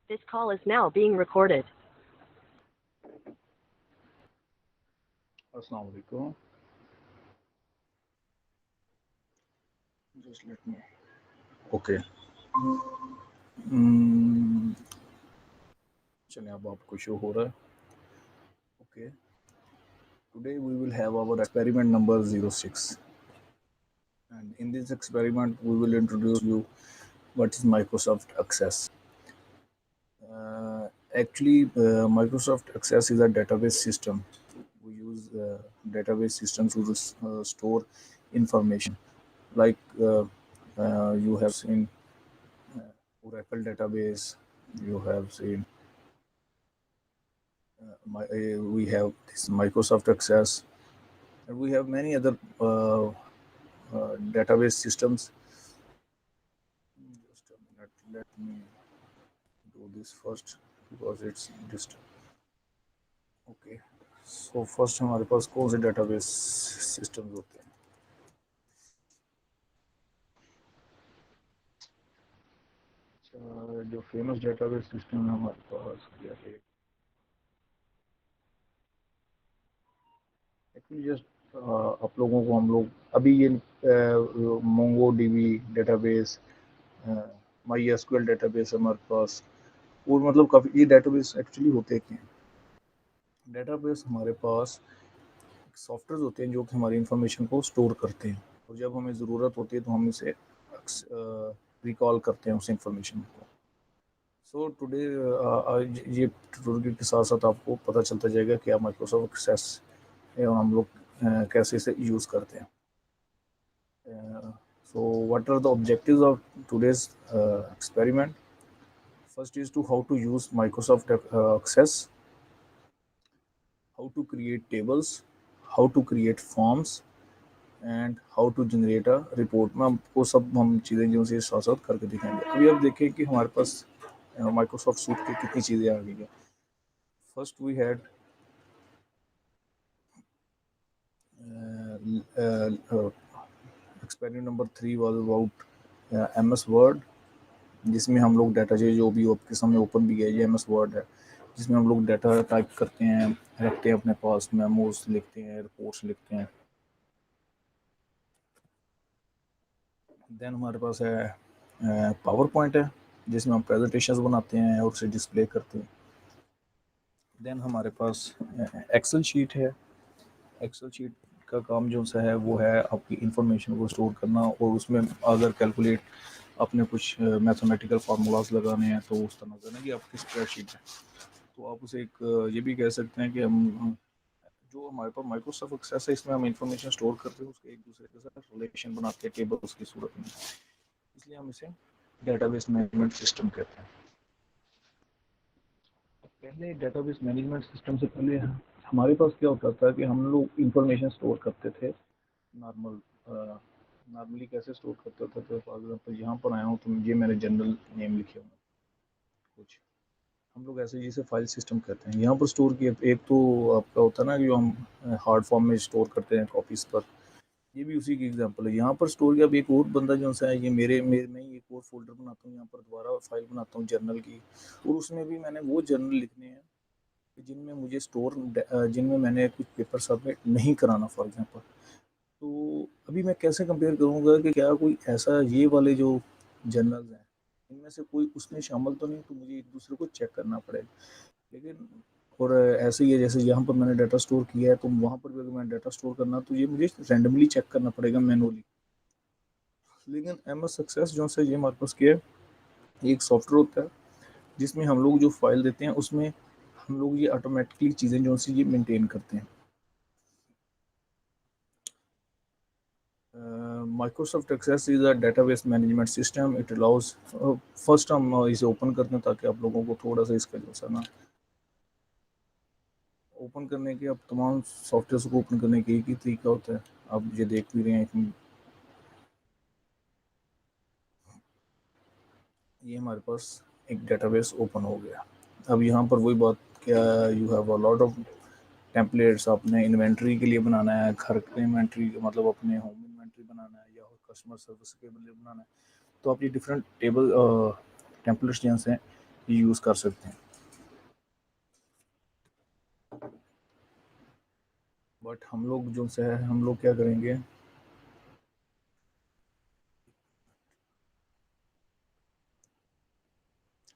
This call is now being recorded. Assalamu alaikum. Just let me. Okay. चलिए अब आपको show हो रहा है. Okay. Today we will have our experiment number 06. And in this experiment we will introduce you what is Microsoft Access. Actually, Microsoft Access is a database system. We use database systems to store information. Like you have seen Oracle database, you have seen we have this Microsoft Access, and we have many other database systems. Just a minute, let me do this first because it's just okay. So first हमारे पास कौन से database systems होते हैं? जो famous database system है हमारे पास क्या है? एक्चुअली जस्ट आप लोगों को हम लोग अभी ये Mongo dB database, my SQL database हमारे पास, और मतलब काफ़ी ये डेटाबेस एक्चुअली होते क्या हैं. डेटाबेस हमारे पास सॉफ्टवेयर होते हैं जो कि हमारी इंफॉर्मेशन को स्टोर करते हैं, और जब हमें ज़रूरत होती है तो हम इसे रिकॉल करते हैं उस इंफॉर्मेशन को. सो टुडे ये ट्यूटोरियल के साथ साथ आपको पता चलता जाएगा कि माइक्रोसॉफ्ट एक्सेस हम लोग कैसे इसे यूज़ करते हैं. So what are the objectives of today's experiment? First is to how to use Microsoft Access, how to create tables, how to create forms, and how to generate a report. मैं आपको सब हम चीज़ें जो से साथ साथ करके दिखाएंगे. अभी आप देखें कि हमारे पास माइक्रोसॉफ्ट सूट की कितनी चीज़ें आ गई हैं. First we had experiment number 3 was about MS Word, जिसमें हम लोग डाटा जो भी आपके सामने ओपन भी है, ये MS वर्ड है, जिसमें हम लोग डाटा टाइप करते हैं, रखते हैं अपने पास, मेमोज लिखते हैं, रिपोर्ट्स लिखते हैं. देन हमारे पास है पावर पॉइंट है, जिसमें हम प्रेजेंटेशंस बनाते हैं और उसे डिस्प्ले करते हैं. देन हमारे पास एक्सेल शीट है. एक्सेल शीट का काम जो सा है वो है आपकी इंफॉर्मेशन को स्टोर करना, और उसमें अगर कैलकुलेट अपने कुछ मैथमेटिकल फार्मूलाज लगाने हैं तो उस तरह से ना कि आपकी स्प्रेडशीट है, तो आप उसे एक ये भी कह सकते हैं कि हम जो हमारे पास माइक्रोसॉफ्ट एक्सेस है इसमें हम इंफॉर्मेशन स्टोर करते हैं, उसके एक दूसरे के साथ रिलेशन बनाते हैं टेबल्स की सूरत में, इसलिए हम इसे डेटाबेस मैनेजमेंट सिस्टम कहते हैं. पहले डेटाबेस मैनेजमेंट सिस्टम से पहले हमारे पास क्या होता था कि हम लोग इंफॉर्मेशन स्टोर करते थे नॉर्मली कैसे स्टोर करते थे. तो फॉर एग्जांपल यहाँ पर आया हूँ तो ये मेरे जनरल नेम लिखे हुए कुछ, हम लोग ऐसे जिसे फाइल सिस्टम कहते हैं. यहाँ पर स्टोर किए एक तो आपका होता है ना कि जो हम हार्ड फॉर्म में स्टोर करते हैं कॉपीज़ पर, ये भी उसी की एग्जांपल है. यहाँ पर स्टोर किया अब एक और बंदा जो सा है, ये मेरे मेरे मैं एक और फोल्डर बनाता हूँ, यहाँ पर दोबारा फाइल बनाता हूँ जर्नल की, और उसमें भी मैंने वो जर्नल लिखने हैं जिनमें मुझे जिनमें मैंने कुछ पेपर सबमिट नहीं कराना फॉर एग्जांपल. तो अभी मैं कैसे कंपेयर करूँगा कि क्या कोई ऐसा ये वाले जो जर्नल्स हैं इनमें से कोई उसमें शामिल तो नहीं, तो मुझे एक दूसरे को चेक करना पड़ेगा. लेकिन और ऐसे ही है जैसे यहाँ पर मैंने डाटा स्टोर किया है, तो वहाँ पर भी अगर मैं डाटा स्टोर करना तो ये मुझे रैंडमली चेक करना पड़ेगा मैनुअली. लेकिन MS सक्सेस जो से ये हमारे पास क्या है, एक सॉफ्टवेयर होता है जिसमें हम लोग जो फाइल देते हैं उसमें हम लोग ये ऑटोमेटिकली चीज़ें जो सी ये मेंटेन करते हैं. Microsoft Access is a database management system. It allows first हम इसे ओपन करते हैं ताकि आप लोगों को थोड़ा सा इसका जो सा ना ओपन करने के, अब तमाम सॉफ्टवेयर को ओपन करने के एक ही तरीका होता है. आप मुझे देख भी रहे हैं, ये हमारे पास एक डेटाबेस ओपन हो गया. अब यहाँ पर वही बात, क्या you have a lot of templates. आपने इन्वेंट्री के लिए बनाना है, घर के इन्वेंट्री मतलब अपने होम इन्वेंट्री बनाना है, या कस्टमर सर्विस के लिए बनाना है, तो आप ये डिफरेंट टेबल टेम्पलेट्स जैसे हैं यूज़ कर सकते हैं। बट हम लोग जो से है, हम लोग क्या करेंगे,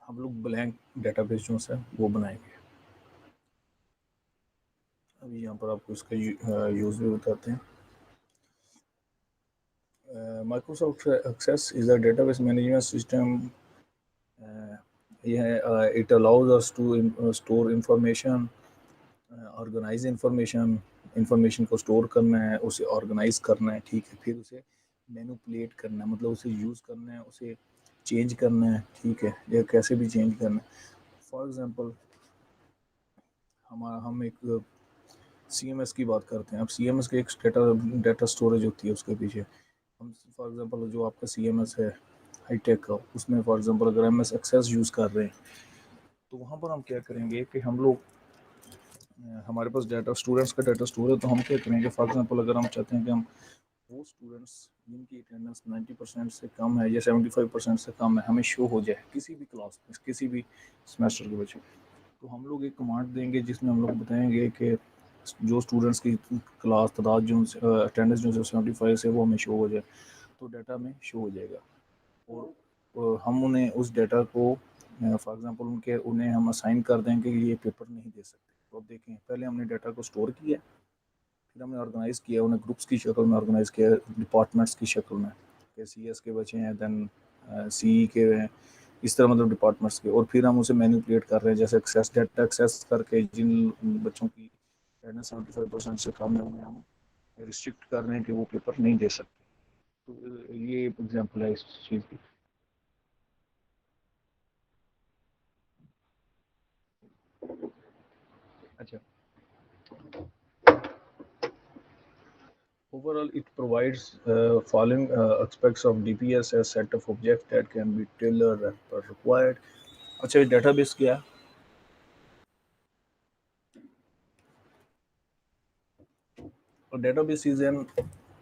हम लोग ब्लैंक डेटाबेस जो है वो बनाएंगे। अभी यहाँ पर आपको इसका यूज़ भी बताते हैं। Microsoft Access is a database management system. It allows us to store information, organise information को स्टोर करना है, उसे ऑर्गेनाइज करना है, ठीक है, फिर उसे मैनिपुलेट करना है, मतलब उसे यूज़ करना है, उसे चेंज करना है, ठीक है, या कैसे भी चेंज करना है। फॉर एग्जांपल हम एक CMS की बात करते हैं। अब CMS के एक डेटा स्टोरेज होती है उसके पीछे। हम फॉर एग्जांपल जो आपका CMS है हाईटेक का, उसमें फॉर एग्जांपल अगर MS एक्सेस यूज़ कर रहे हैं, तो वहाँ पर हम क्या करेंगे कि हम लोग हमारे पास डाटा स्टूडेंट्स का डाटा स्टोर है, तो हम क्या करेंगे, फॉर एग्जांपल अगर हम चाहते हैं कि हम वो स्टूडेंट्स जिनकी अटेंडेंस 90% से कम है या 75% से कम है हमें शो हो जाए किसी भी क्लास में, किसी भी सेमेस्टर के बच्चे, तो हम लोग एक कमांड देंगे जिसमें हम लोग बताएंगे कि जो स्टूडेंट्स की क्लास तादाद जो अटेंडेंस जो 75 से वो हमें शो हो जाए, तो डाटा में शो हो जाएगा। और हम उन्हें उस डाटा को फॉर एग्जांपल उन्हें हम असाइन कर देंगे कि ये पेपर नहीं दे सकते। तो अब देखें, पहले हमने डाटा को स्टोर किया, फिर हमने ऑर्गेनाइज़ किया, उन्हें ग्रुप्स की शक्ल में ऑर्गेनाइज़ किया, डिपार्टमेंट्स की शक्ल में, के CS के बच्चे हैं, देन CE के हैं, इस तरह मतलब डिपार्टमेंट्स के, और फिर हम उसे मैनिपुलेट कर रहे हैं, जैसे एक्सेस डाटा एक्सेस करके जिन बच्चों की अटेंडेंस 75% से कम है उन्हें हम रिस्ट्रिक्ट कर रहे हैं कि वो पेपर नहीं दे सकते। तो ये एग्जाम्पल है इस चीज़ की। अच्छा, overall, it provides following aspects of DPS as set of objects that can be tailored as per required. अच्छा, ये database क्या है? A database is an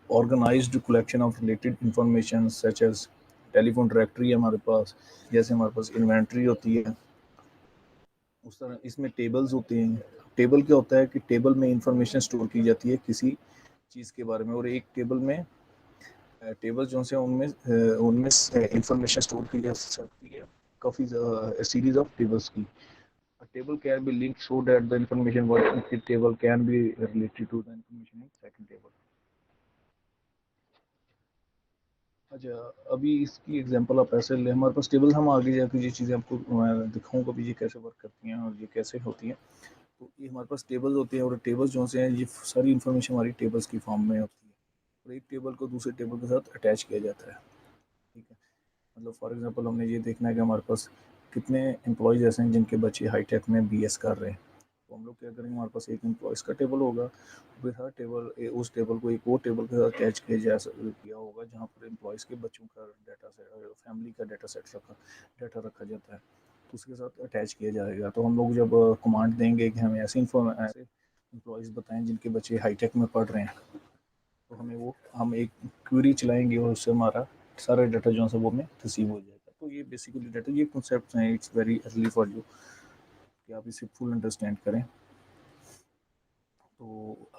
organized collection of related information such as telephone directory है हमारे पास, जैसे हमारे पास inventory होती है, उस तरह इसमें टेबल्स होते हैं। टेबल क्या होता है कि टेबल में इंफॉर्मेशन स्टोर की जाती है किसी चीज़ के बारे में, और एक टेबल में टेबल जो से उनमें उनमें इंफॉर्मेशन स्टोर की जा सकती है, काफ़ी सीरीज ऑफ टेबल्स की। A table can be linked so that the information what in the table can be related to the information in second table. अच्छा, अभी इसकी एग्जांपल आप ऐसे ले, हमारे पास टेबल, हम आगे जाकर ये चीज़ें आपको मैं दिखाऊंगा भी ये कैसे वर्क करती हैं और ये कैसे होती हैं। तो ये हमारे पास टेबल्स होती हैं, और टेबल्स जो से हैं ये सारी इन्फॉर्मेशन हमारी टेबल्स की फॉर्म में होती है, और एक टेबल को दूसरे टेबल के साथ अटैच किया जाता है, ठीक है। मतलब फॉर एग्जांपल हमने ये देखना है कि हमारे पास कितने एम्प्लॉयज़ ऐसे हैं जिनके बच्चे हाईटेक में BS कर रहे हैं, तो हम लोग क्या करेंगे, हमारे पास एक एम्प्लॉयज़ का टेबल होगा, फिर हर टेबल उस टेबल को एक और टेबल के साथ अटैच किया होगा जहाँ पर एम्प्लॉयज़ के बच्चों का डाटा सेट, फैमिली का डाटा सेट डाटा रखा जाता है, तो उसके साथ अटैच किया जाएगा। तो हम लोग जब कमांड देंगे कि हमें ऐसे एम्प्लॉयज़ बताएं जिनके बच्चे हाईटेक में पढ़ रहे हैं, तो हम एक क्वेरी चलाएंगे और उससे हमारा सारा डाटा जो है वो हमें रिसीव हो जाएगा। तो ये बेसिकली डाटा, ये कॉन्सेप्ट हैं, it's very early for you कि आप इसे फुल अंडरस्टैंड करें। तो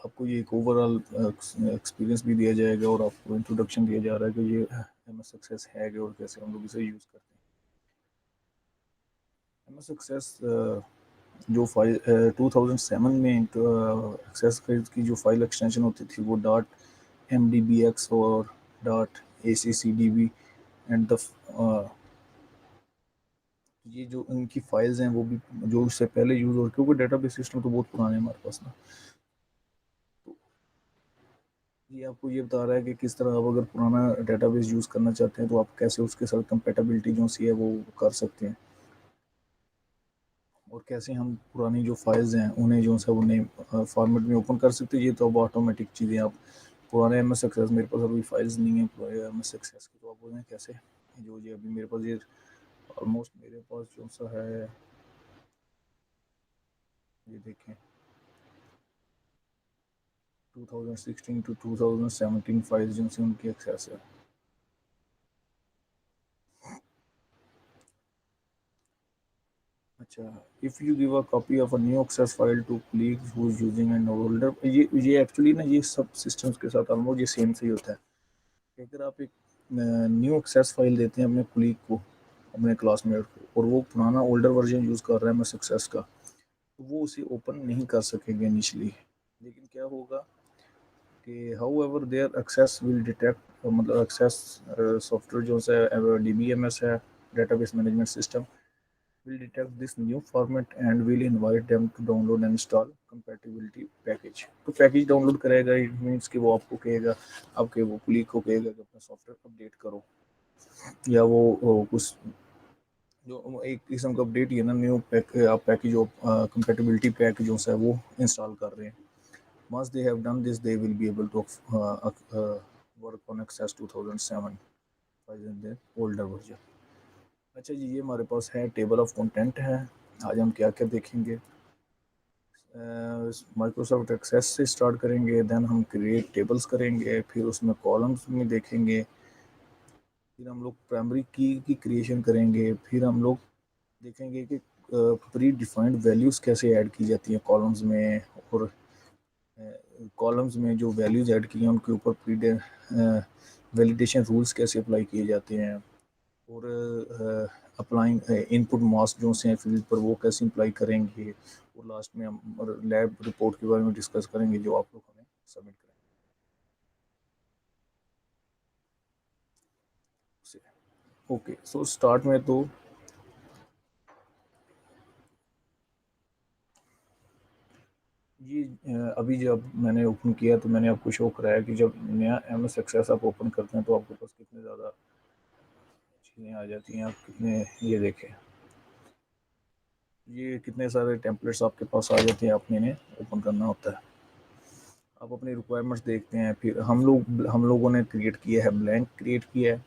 आपको ये एक ओवरऑल एक्सपीरियंस भी दिया जाएगा और आपको इंट्रोडक्शन दिया जा रहा है कि ये MS एक्सेस है और कैसे हम लोग इसे यूज़ करते हैं। MS एक्सेस जो फाइल 2007 में एक्सेस की जो फाइल एक्सटेंशन होती थी वो .mdbx और .accdb एंड द ये जो इनकी फाइल्स हैं वो भी जो उससे पहले यूज़ हो, क्योंकि डेटाबेस सिस्टम तो बहुत पुराने हैं हमारे पास ना। तो ये आपको ये बता रहा है कि किस तरह आप अगर पुराना डेटाबेस यूज़ करना चाहते हैं तो आप कैसे उसके साथ कंपेटेबिलिटी जो सी है वो कर सकते हैं, और कैसे हम पुरानी जो फाइल्स हैं उन्हें जो है उन्हें फॉर्मेट में ओपन कर सकते हैं। ये तो अब ऑटोमेटिक चीज़ें, आप पुराने MS एक्सेस, मेरे पास अभी फाइल्स नहीं है पुराने MS एक्सेस की, तो आप उन्हें कैसे, जो ये अभी मेरे पास ये ऑलमोस्ट मेरे पास जो सा है, ये देखें 2016 टू 2017 फाइल्स जिनसे उनकी एक्सेस है। अच्छा, if you give a copy of a new Access file to colleagues who is using an older, ये एक्चुअली ना ये सब सिस्टम्स के साथ ऑलमोस्ट ये सेम से ही होता है। अगर आप एक न्यू एक्सेस फाइल देते हैं अपने कुलीग को, अपने क्लासमेट को, और वो पुराना ओल्डर वर्जन यूज़ कर रहा है मैं सक्सेस का, तो वो उसे ओपन नहीं कर सकेंगे इनिशियली। लेकिन क्या होगा कि however their Access will detect, मतलब एक्सेस सॉफ्टवेयर जो है DBMS है, database management system, will detect this new format and will invite them to download and install compatibility package। तो पैकेज डाउनलोड करेगा, इट मीन्स कि वो आपको कहेगा, आपके वो कुलीग को कहेगा कि अपना सॉफ्टवेयर अपडेट करो, या वो कुछ जो एक किस्म का अपडेट ही है ना, न्यू पैक आप पैकेज कंपैटिबिलिटी पैक जो है वो इंस्टॉल कर रहे हैं। once they have done this they will be able to work on access 2007 in the older version। अच्छा जी, ये हमारे पास है टेबल ऑफ कंटेंट है। आज हम क्या क्या देखेंगे, माइक्रोसॉफ्ट एक्सेस से स्टार्ट करेंगे, देन हम क्रिएट टेबल्स करेंगे, फिर उसमें कॉलम्स में देखेंगे, फिर हम लोग प्राइमरी की क्रिएशन करेंगे, फिर हम लोग देखेंगे कि प्री डिफाइंड वैल्यूज़ कैसे ऐड की जाती हैं कॉलम्स में, और कॉलम्स में जो वैल्यूज़ ऐड की हैं उनके ऊपर प्री वैलिडेशन रूल्स कैसे अप्लाई किए जाते हैं, और अप्लाइंग इनपुट मास्क जो से फील्ड पर वो कैसे अप्लाई करेंगे, और लास्ट में हम लैब रिपोर्ट के बारे में डिस्कस करेंगे जो आप लोग हमें सबमिट करेंगे। ओके, सो स्टार्ट में तो ये अभी जब मैंने ओपन किया तो मैंने आपको शो कराया कि जब नया MS एक्सेस आप ओपन करते हैं तो आपके पास कितने ज़्यादा चीज़ें आ जाती हैं। आप कितने, ये देखें, ये कितने सारे टेम्पलेट्स आपके पास आ जाते हैं, आपने इन्हें ओपन करना होता है। आप अपनी रिक्वायरमेंट्स देखते हैं, फिर हम लोगों ने क्रिएट किया है, ब्लैंक क्रिएट किया है,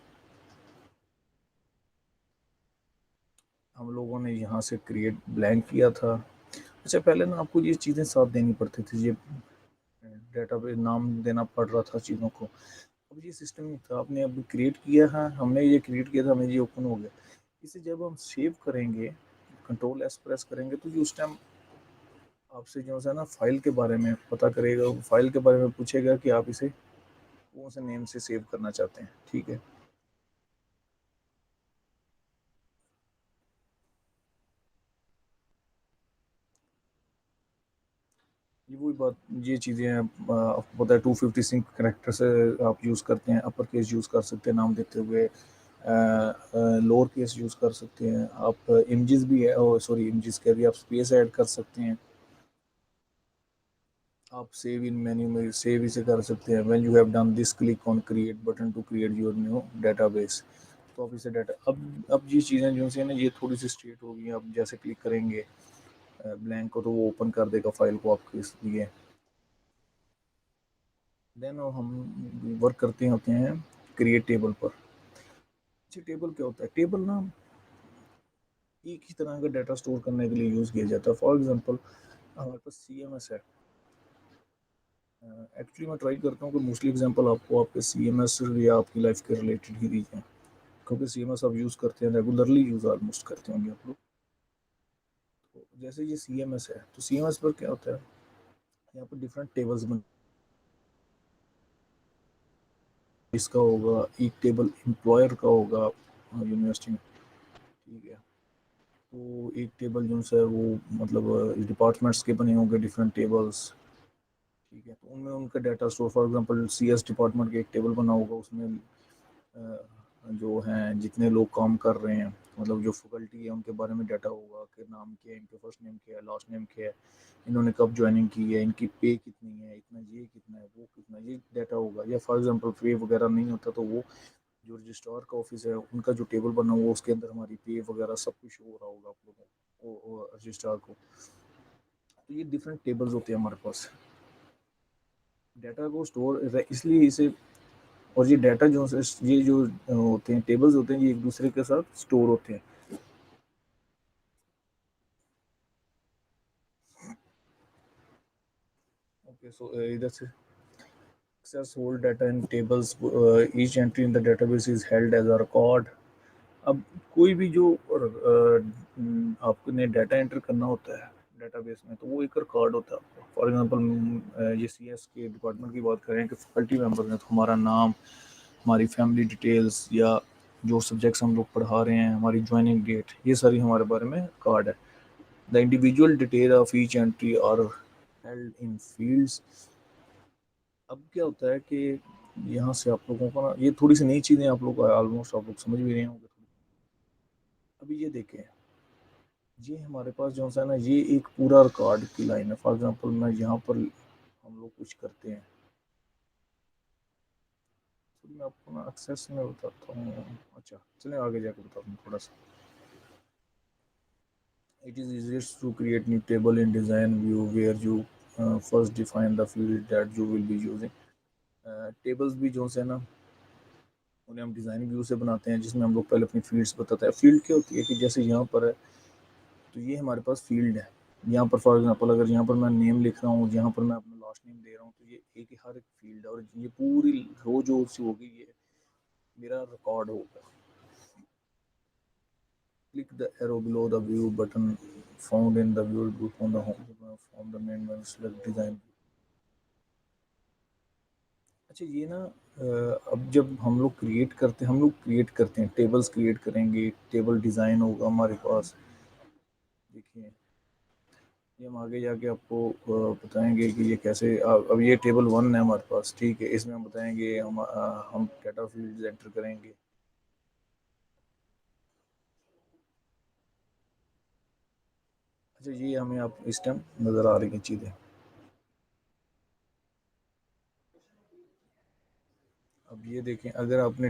हम लोगों ने यहाँ से क्रिएट ब्लैंक किया था। अच्छा, पहले ना आपको ये चीज़ें साथ देनी पड़ती थी, ये डेटाबेस नाम देना पड़ रहा था चीज़ों को। अब ये सिस्टम नहीं था, आपने अब क्रिएट किया है, हमने ये क्रिएट किया था, हमें ये ओपन हो गया। इसे जब हम सेव करेंगे, कंट्रोल S प्रेस करेंगे, तो ये उस टाइम आपसे जो है ना फाइल के बारे में पता करेगा, फाइल के बारे में पूछेगा कि आप इसे कौन से नेम से सेव करना चाहते हैं। ठीक है, ये वही बात, ये चीज़ें हैं, आपको पता है 256 करेक्टर से आप यूज़ करते हैं, अपर केस यूज़ कर सकते हैं नाम देते हुए, लोअर केस यूज़ कर सकते हैं, आप इमेजेस भी है, सॉरी इमेजेस कह दिए, आप स्पेस ऐड कर सकते हैं, आप सेव इन मेन्यू में सेव इसे कर सकते हैं। When you have done this click on create button to create your new database, तो आप इसे डाटा, अब ये चीज़ें जो है ना ये थोड़ी सी स्ट्रेट हो गई हैं। आप जैसे क्लिक करेंगे ब्लैंक को, तो वो ओपन कर देगा फाइल को आपके लिए। देन हम वर्क करते होते हैं क्रिएट टेबल पर। अच्छा, टेबल क्या होता है, टेबल ना एक ही तरह का डाटा स्टोर करने के लिए यूज़ किया जाता है। फॉर एग्जांपल हमारे पास CMS है, एक्चुअली मैं ट्राई करता हूँ कि मोस्टली एग्जांपल आपको आपके CMS या आपकी लाइफ के रिलेटेड ही दी जाए, क्योंकि CMS आप यूज़ करते हैं, रेगुलरली यूज़ ऑलमोस्ट करते होंगे आप लोग। तो जैसे ये CMS है, तो CMS पर क्या होता है, यहाँ पर डिफरेंट टेबल्स बन, इसका होगा एक टेबल, एम्प्लॉयर का होगा यूनिवर्सिटी में। ठीक है, तो एक टेबल जो है वो मतलब डिपार्टमेंट्स के बने होंगे डिफरेंट टेबल्स। ठीक है, तो उनमें उनका data store, for example CS department का एक टेबल बना होगा, उसमें जो हैं जितने लोग काम कर रहे हैं, मतलब जो फैकल्टी है उनके बारे में डाटा होगा कि नाम क्या है, इनके फर्स्ट नेम क्या है, लास्ट नेम क्या है, इन्होंने कब ज्वाइनिंग की है, इनकी पे कितनी है, इतना ये कितना है, वो कितना, ये डाटा होगा। या फॉर एग्जांपल पे वगैरह नहीं होता तो वो जो रजिस्ट्रार का ऑफिस है उनका जो टेबल बना हुआ उसके अंदर हमारी पे वगैरह सब कुछ हो रहा होगा आप लोगों को, रजिस्ट्रार को। तो ये डिफरेंट टेबल्स होते हैं हमारे पास, डाटा को स्टोर इसलिए इसे, और ये डाटा जो ये जो होते हैं टेबल्स होते हैं, ये एक दूसरे के साथ स्टोर होते हैं। ओके, सो इधर से access hold data in tables, each entry in the database is held as a record, अब कोई भी जो आपने डाटा एंटर करना होता है डेटाबेस में, तो वो एक रिकॉर्ड होता है आपका। फॉर एग्जांपल ये सीएस के डिपार्टमेंट की बात करें कि फैकल्टी मेंबर हैं, तो हमारा नाम, हमारी फैमिली डिटेल्स, या जो सब्जेक्ट्स हम लोग पढ़ा रहे हैं, हमारी ज्वाइनिंग डेट, ये सारी हमारे बारे में कार्ड है। The individual detail of each entry are held in fields. अब क्या होता है कि यहाँ से आप लोगों को ना, ये थोड़ी सी नई चीज़ें आप लोग ऑलमोस्ट आप लोग समझ भी रहे होंगे। अभी ये देखें, ये हमारे पास जो है ना, ये एक पूरा रिकॉर्ड की लाइन है। फॉर एग्जांपल मैं यहाँ पर हम लोग कुछ करते हैं, तो मैं आपको ना एक्सेस में बताता हूँ। अच्छा चलिए आगे जाकर बताता हूँ थोड़ा सा। It is easiest to create new table in design view where you first define the field that you will be using। Tables भी जो है ना, उन्हें हम डिज़ाइन व्यू से बनाते हैं, जिसमें हम लोग पहले अपनी फील्ड्स बताते हैं। फील्ड क्या होती है कि जैसे यहाँ पर है, तो ये हमारे पास फील्ड है। यहाँ पर फॉर एग्जांपल अगर यहाँ पर मैं नेम लिख रहा हूँ, यहाँ पर मैं अपना लास्ट नेम दे रहा हूँ, तो ये एक ही हर एक फील्ड है, और ये पूरी रो जो सी होगी, ये मेरा रिकॉर्ड होगा। Click the arrow below the view button found in the view group on the home from the main menu select design. अच्छा ये ना अब जब हम लोग क्रिएट करते हैं, टेबल्स क्रिएट करेंगे, टेबल डिज़ाइन होगा हमारे पास। देखिए, ये हम आगे जाके आपको बताएंगे कि ये कैसे। अब ये टेबल वन है हमारे पास, ठीक है। इसमें हम बताएंगे हम डाटा फील्ड एंटर करेंगे। अच्छा ये हमें आप इस टाइम नज़र आ रही हैं चीज़ें। अब ये देखें, अगर आपने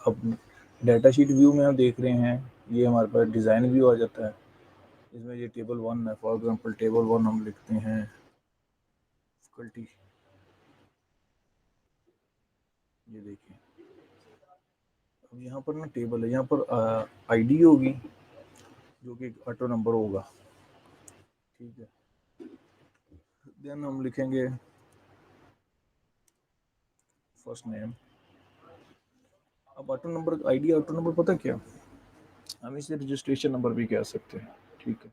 अब डाटा शीट व्यू में हम देख रहे हैं, ये हमारे पास डिज़ाइन व्यू आ जाता है। इसमें ये टेबल वन है। फॉर एग्जांपल टेबल वन हम लिखते हैं फैकल्टी। ये देखिए, अब यहाँ पर ना टेबल है, यहाँ पर आईडी होगी, जो कि ऑटो नंबर होगा, ठीक है। देन हम लिखेंगे फर्स्ट नेम। अब auto number, ID auto number, पता क्या, हम इसे रजिस्ट्रेशन नंबर भी कह सकते हैं, ठीक है।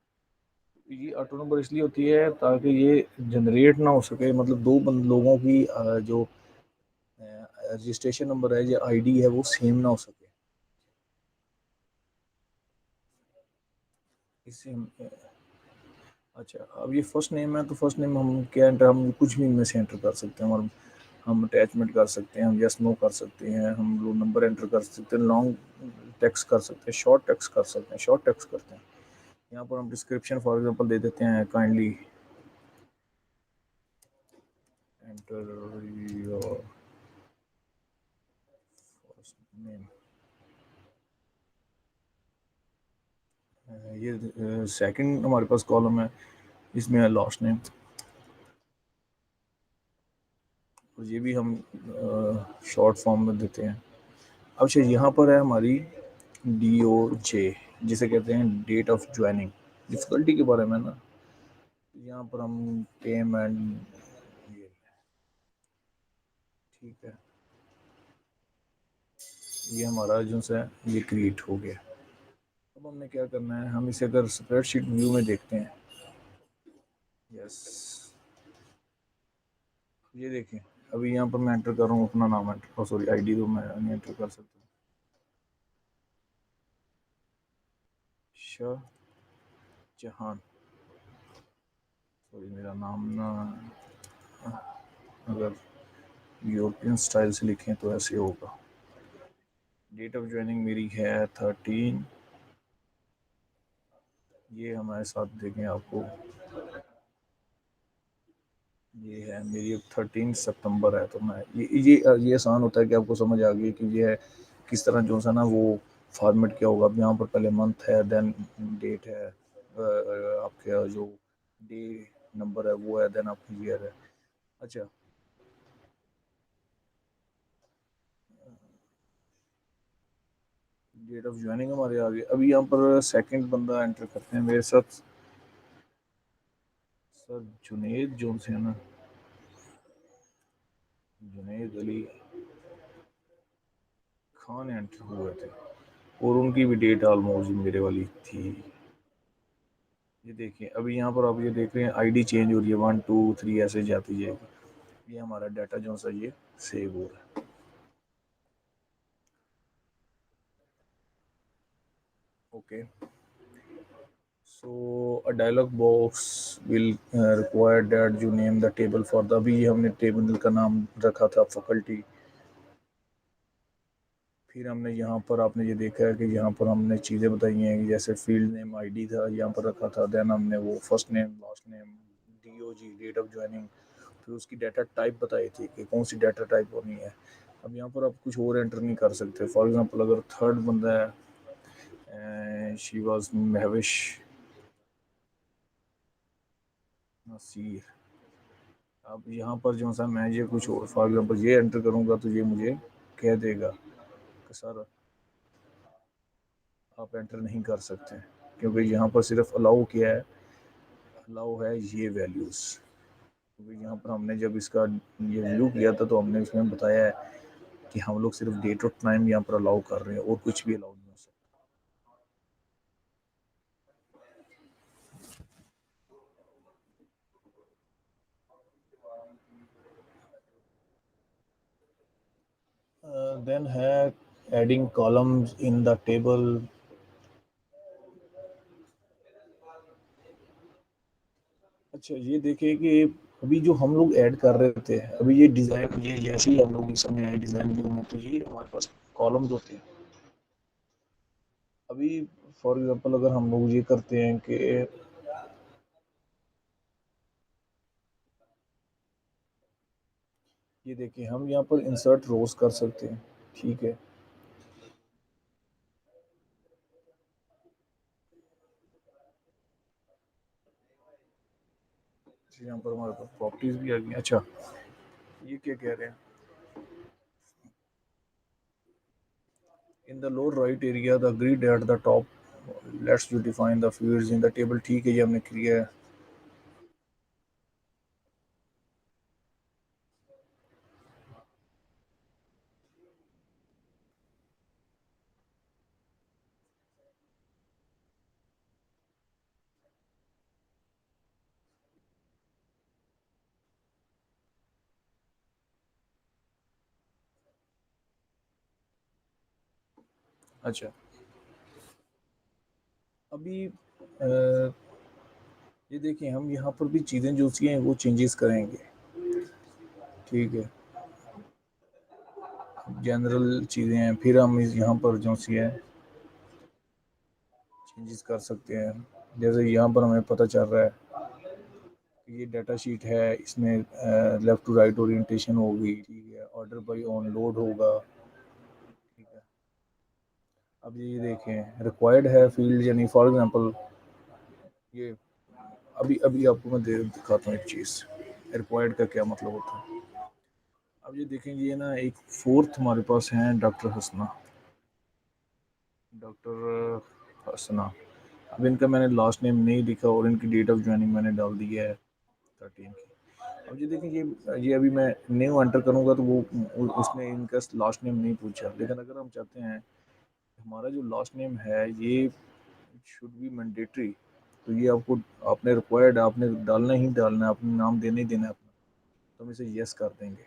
ये ऑटो नंबर इसलिए होती है ताकि ये जनरेट ना हो सके, मतलब दो लोगों की जो रजिस्ट्रेशन नंबर है या आईडी है, वो सेम ना हो सके। इससे अच्छा, अब ये फर्स्ट नेम है, तो फर्स्ट नेम हम क्या एंटर, हम कुछ भी इनमें से एंटर कर सकते हैं। और हम अटैचमेंट कर सकते हैं, हम यस नो कर सकते हैं, हम लोग नंबर एंटर कर सकते हैं, लॉन्ग टेक्स्ट कर सकते हैं, शॉर्ट टेक्स्ट कर सकते हैं। शॉर्ट टेक्स्ट करते हैं, यहाँ पर हम डिस्क्रिप्शन फॉर एग्जांपल दे देते हैं, kindly enter your first name. ये सेकंड हमारे पास कॉलम है, इसमें है लास्ट नेम, और ये भी हम शॉर्ट फॉर्म में देते हैं। अब अच्छा यहाँ पर है हमारी DOJ, जिसे कहते हैं डेट ऑफ ज्वाइनिंग। डिफ़िकल्टी के बारे में ना, यहाँ पर हम टेम एंड ये, ठीक है, ये हमारा जो है ये क्रिएट हो गया। अब हमने क्या करना है, हम इसे अगर स्प्रेडशीट व्यू में देखते हैं, यस, ये देखें, अभी यहाँ पर मैं एंटर कर रहा हूँ अपना नाम एंटर, सॉरी आईडी तो मैं नहीं एंटर कर सकता। शाहजहान, सॉरी मेरा नाम ना, अगर यूरोपियन स्टाइल से लिखें तो ऐसे होगा। डेट ऑफ ज्वाइनिंग मेरी है 13, ये हमारे साथ देखें आपको, ये है मेरी अब 13 सितंबर है। तो मैं ये आसान होता है कि आपको समझ आ गई कि ये है किस तरह जो सा ना वो फॉर्मेट क्या होगा। अब यहाँ पर पहले मंथ है, देन डेट है, आपके जो डे नंबर है वो है, देन आपकी ईयर है। अच्छा, डेट ऑफ ज्वाइनिंग हमारे आ गई। अभी यहाँ पर सेकंड बंदा एंटर करते हैं मेरे साथ, सर जुनेद जोन से है ना, जुनेद अली खान एंटर हुए थे। और उनकी भी डेट ऑलमोस्ट मेरे वाली थी। ये देखिए अभी यहाँ पर आप ये देख रहे हैं आईडी चेंज हो रही है, 1 2 3 ऐसे जाती जाएगी। ये हमारा डाटा जो सा ये सेव हो रहा है। Okay, so a dialog box will require that you name the table for the, अभी हमने टेबल का नाम रखा था फैकल्टी। फिर हमने यहाँ पर आपने ये देखा है कि यहाँ पर हमने चीज़ें बताई हैं कि जैसे फील्ड नेम आईडी था यहाँ पर रखा था, देन हमने वो first name last name D O G date of joining, फिर उसकी डाटा टाइप बताई थी कि कौन सी डाटा टाइप होनी है। अब यहाँ पर आप कुछ और एंटर नहीं कर सकते। फॉर एग्जांपल अगर थर्ड बंदा है, शी वाज महविश नसीर, अब यहाँ पर जो सा मैं ये कुछ और फॉर एग्जांपल ये एंटर करूँगा तो ये मुझे कह देगा कि सर आप एंटर नहीं कर सकते, क्योंकि यहाँ पर सिर्फ अलाउ किया है, अलाउ है ये वैल्यूज़। क्योंकि यहाँ पर हमने जब इसका ये व्यू किया था तो हमने इसमें बताया है कि हम लोग सिर्फ डेट और टाइम यहाँ पर अलाउ कर रहे हैं और कुछ भी अलाउ नहीं हो सकता। देन है adding columns in the table. अच्छा ये देखिए कि अभी जो हम लोग ऐड कर रहे थे, अभी ये डिज़ाइन ये जैसे ही हम लोग इसमें आए डिज़ाइन व्यू में तो ये हमारे पास कॉलम्स होते हैं। अभी फॉर एग्जांपल अगर हम लोग ये करते हैं कि ये देखिए हम यहाँ पर इंसर्ट रोज कर सकते हैं, ठीक है। यहाँ पर हमारे पास प्रॉपर्टीज भी आ गई। अच्छा ये क्या कह रहे हैं, in the lower right area the grid at the top let's you define the fields in the table, ठीक है ये हमने किया है। अच्छा अभी ये देखिए हम यहाँ पर भी चीज़ें जो सी हैं वो चेंजेस करेंगे, ठीक है। जनरल चीज़ें हैं, फिर हम यहाँ पर जो सी है चेंजेस कर सकते हैं। जैसे यहाँ पर हमें पता चल रहा है कि ये डाटा शीट है, इसमें लेफ़्ट टू राइट ओरिएंटेशन होगी, ठीक है, ऑर्डर बाई ऑन लोड होगा, ठीक है। अब ये देखें रिक्वायर्ड है फील्ड, यानी फॉर एग्जांपल ये अभी अभी आपको मैं दिखाता हूँ एक चीज़ रिक्वायर्ड का क्या मतलब होता है। अब ये देखेंगे ये ना एक फोर्थ हमारे पास है डॉक्टर हसना, डॉक्टर हसना। अब इनका मैंने लास्ट नेम नहीं लिखा और इनकी डेट ऑफ ज्वाइनिंग मैंने डाल दी है 13 की। अब ये देखिए ये अभी मैं न्यू एंटर करूँगा तो वो उसने इनका लास्ट नेम नहीं पूछा, लेकिन अगर हम चाहते हैं हमारा जो लास्ट नेम है ये शुड बी मैंडेटरी, तो ये आपको आपने रिक्वायर्ड आपने डालना ही डालना है, अपना नाम देना ही देना है अपना, तो हम इसे यस कर देंगे।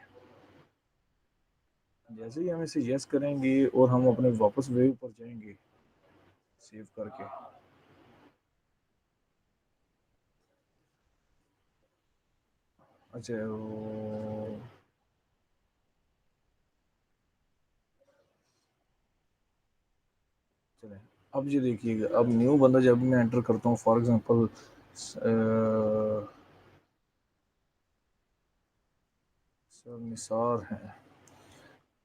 जैसे ही हम इसे यस करेंगे और हम अपने वापस वेव पर जाएंगे सेव करके। अच्छा चले अब ये देखिएगा, अब न्यू बंदा जब मैं एंटर करता हूँ फॉर एग्जांपल सर निसार हैं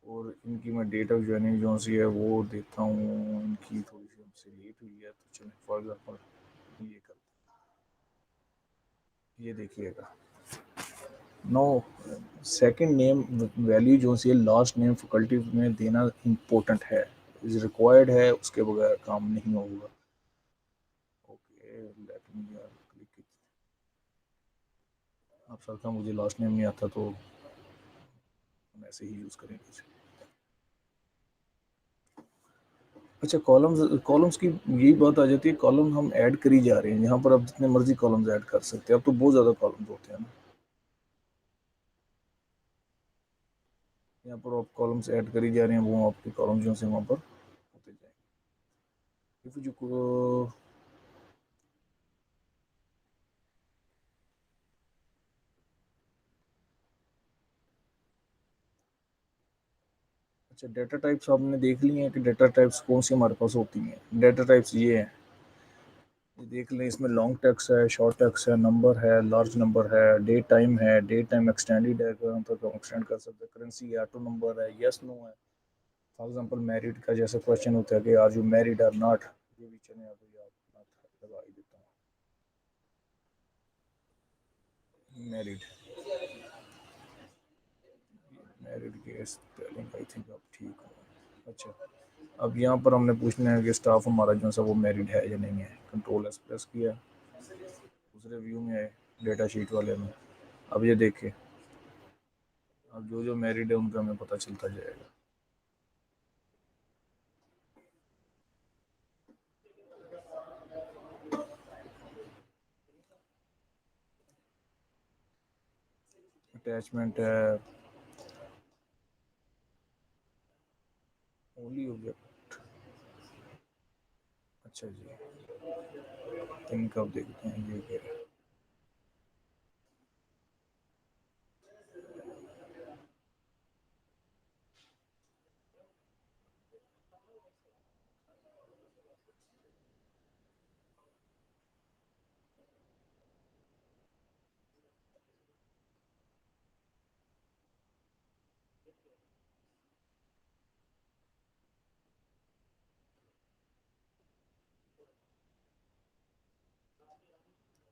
और इनकी मैं डेट ऑफ ज्वाइनिंग जो सी है वो देता हूँ, इनकी थोड़ी सी हमसे लेट हुई है तो चलें फॉर एग्जांपल ये कर, ये देखिएगा नो सेकंड नेम वैल्यू जो सी है लास्ट नेम फैकल्टी में देना इम्पोर्टेंट है, इज रिक्वायर्ड है, उसके बगैर काम नहीं होगा। Okay let me click it. आप सबका मुझे लास्ट नेम नहीं आता तो हम ऐसे ही यूज़ करेंगे इसे। अच्छा, कॉलम्स कॉलम्स की यही बात आ जाती है, कॉलम हम ऐड करी जा रहे हैं, यहाँ पर आप जितने मर्जी कॉलम्स ऐड कर सकते हैं, अब तो बहुत ज़्यादा कॉलम्स होते हैं ना। यहाँ पर आप कॉलम्स ऐड करी जा रहे हैं, वो आपके कॉलम जो से वहाँ पर होते जाएंगे। जो अच्छा, डेटा टाइप्स आपने देख ली हैं कि डेटा टाइप्स कौन सी हमारे पास होती हैं। डेटा टाइप्स ये हैं, ये देख लें, इसमें लॉन्ग टेक्स्ट है, शॉर्ट टेक्स्ट है, नंबर है, लार्ज नंबर है, डेट टाइम है, डेट टाइम एक्सटेंडेड है, अगर हम तो एक्सटेंड कर सकते हैं, करेंसी है, ऑटो नंबर है, यस नो है। फॉर एग्जांपल मैरिड का जैसे क्वेश्चन होता है कि आर यू मैरिड और नॉट, ये भी चले आप लगा ही देता हूँ मैरिड। मैरिड के स्पेलिंग आई थिंक आप ठीक हो। अच्छा, अब यहाँ पर हमने पूछना है कि स्टाफ हमारा जो है वो मैरिड है या नहीं है। कंट्रोल एस प्रेस किया, दूसरे व्यू में आए, डेटा शीट वाले में। अब ये देखें, अब जो जो मैरिड है उनका हमें पता चलता जाएगा। अटैचमेंट है, ओनली ऑब्जेक्ट। अच्छा जी, इनका अब देखते हैं ये क्या है।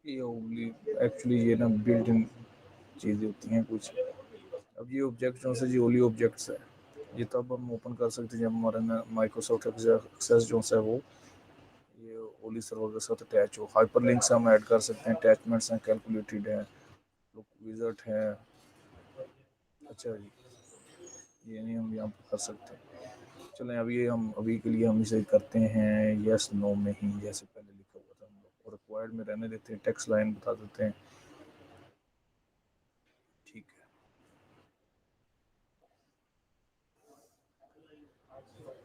ये ओनली एक्चुअली ये ना बिल्ट इन चीज़ें होती हैं कुछ। अब ये ऑब्जेक्ट जो है जी ओनली ऑब्जेक्ट्स है, ये तब हम ओपन कर सकते हैं जब हमारे ना माइक्रोसॉफ्ट एक्सेस जो है वो ये ओली सर्वर के साथ अटैच हो। हाइपर लिंक्स हम ऐड कर सकते हैं, अटैचमेंट्स हैं, कैलकुलेटेड हैं, विजट है। अच्छा जी, ये नहीं हम यहाँ पर कर सकते। चलें, अभी ये हम अभी के लिए हम इसे करते हैं यस नो में ही, जैसे पहले लिखा हुआ था हम लोग, और रिक्वायर्ड में रहने देते हैं, टेक्स्ट लाइन बता देते हैं। ठीक है।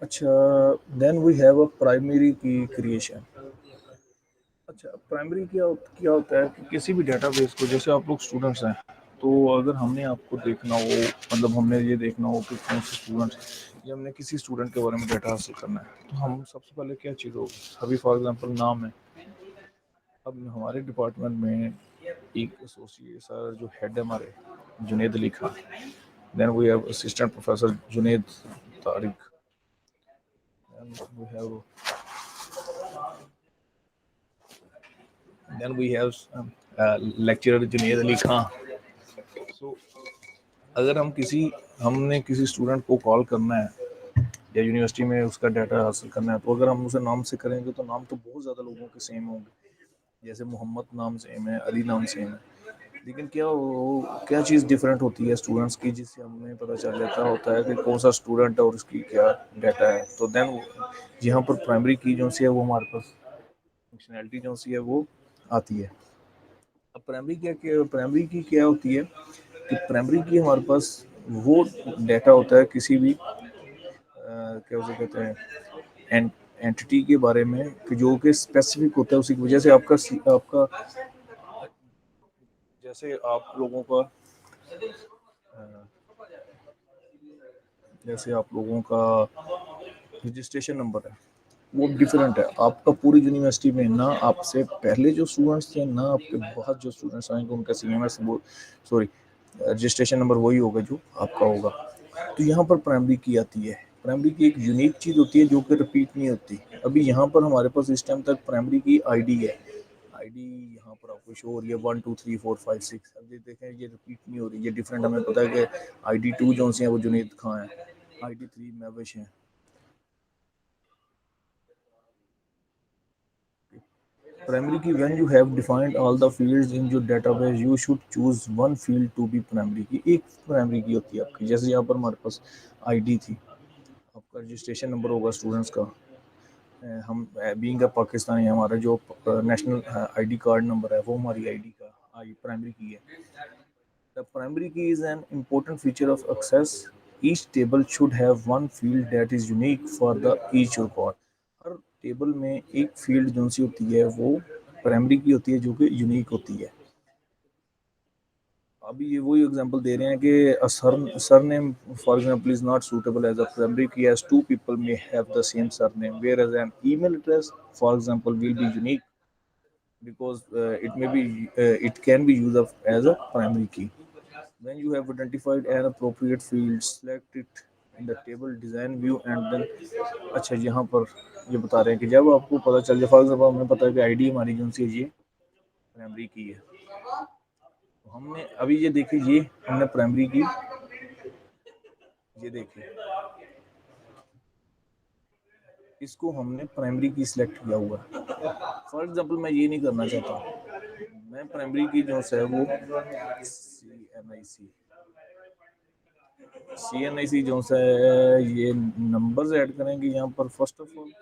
अच्छा, then we have a primary key creation. अच्छा, प्राइमरी क्या होता है कि किसी भी डेटाबेस को, जैसे आप लोग स्टूडेंट्स हैं, तो अगर हमने आपको देखना हो, मतलब हमने ये देखना हो कि कौन से स्टूडेंट्स, या हमने किसी स्टूडेंट के बारे में डेटा हासिल करना है, तो हम सबसे पहले क्या चीज़ होगी, अभी फॉर एग्जांपल नाम है। अब हमारे डिपार्टमेंट में एक एसोसिएट सर जो हेड है हमारे, Junaid Ali Khan. Then we have assistant professor Junaid Tariq. We have then we have lecturer Junaid Ali Khan. So अगर हमने किसी स्टूडेंट को कॉल करना है या यूनिवर्सिटी में उसका डाटा हासिल करना है, तो अगर हम उसे नाम से करेंगे तो नाम तो बहुत ज़्यादा लोगों के सेम होंगे। जैसे मोहम्मद नाम सेम है, अली नाम सेम है, लेकिन क्या चीज़ डिफरेंट होती है स्टूडेंट्स की, जिससे हमें पता चल जाता होता है कि कौन सा स्टूडेंट है और उसकी क्या डाटा है। तो देन यहाँ पर प्राइमरी की जो सी है वो हमारे पास फंक्शनैलिटी जो सी है वो आती है। अब प्राइमरी की क्या होती है कि प्राइमरी की हमारे पास वो डाटा होता है किसी भी क्या उसे कहते हैं एंटिटी के बारे में, कि जो कि स्पेसिफिक होता है उसी की वजह से आपका जैसे आप लोगों का जैसे आप लोगों का रजिस्ट्रेशन नंबर है वो डिफरेंट है। आपका पूरी यूनिवर्सिटी में ना आपसे पहले जो स्टूडेंट्स थे ना आपके बाद जो स्टूडेंट्स आएंगे उनका CMS वो, सॉरी, रजिस्ट्रेशन नंबर वही होगा जो आपका होगा। तो यहाँ पर प्राइमरी की आती है। प्राइमरी की एक यूनिक चीज़ होती है जो कि रिपीट नहीं होती। अभी यहाँ पर हमारे पास इस टाइम तक प्राइमरी की आईडी है। आईडी यहाँ पर आपको शो हो रही है 1 2 3 4 5 6। अब ये देखें, ये रिपीट नहीं हो रही, ये डिफरेंट। हमें पता है कि ID 2 जो है वो जुनेद खां है, ID 3 महविश है। Primary key, when you have defined all the fields in your database, you should choose one field to be primary key। एक प्राइमरी की होती है आपकी, जैसे यहाँ पर हमारे पास आईडी थी, आपका रजिस्ट्रेशन नंबर होगा स्टूडेंट्स का, हम बीइंग अ पाकिस्तानी, हमारा जो नेशनल आईडी कार्ड नंबर है वो हमारी आईडी का प्राइमरी की है. The primary key is an important feature of access. Each table should have one field that is unique for the each record. Her table में एक फील्ड जो सी होती है वो प्राइमरी की होती है जो कि यूनिक होती है. अभी ये वही एग्जांपल दे रहे हैं कि a surname for example is not suitable as a primary key as two people may have the same surname, whereas an email address for example will be unique because it can be used as a primary key. When you have identified an appropriate field, select it in the table design view and then. अच्छा, यहाँ पर ये बता रहे हैं कि जब आपको पता चल जाए, फॉर एग्जाम्पल हमें पता है कि आईडी हमारी जो सी है ये प्राइमरी की है, तो हमने अभी ये देखिए, ये हमने प्राइमरी की, ये देखिए इसको हमने प्राइमरी की सिलेक्ट किया हुआ है. फॉर एग्जाम्पल मैं ये नहीं करना चाहता, मैं प्राइमरी की जो है वो सी एन आई सी जो है ये नंबर्स ऐड करेंगे यहाँ पर फर्स्ट ऑफ ऑल,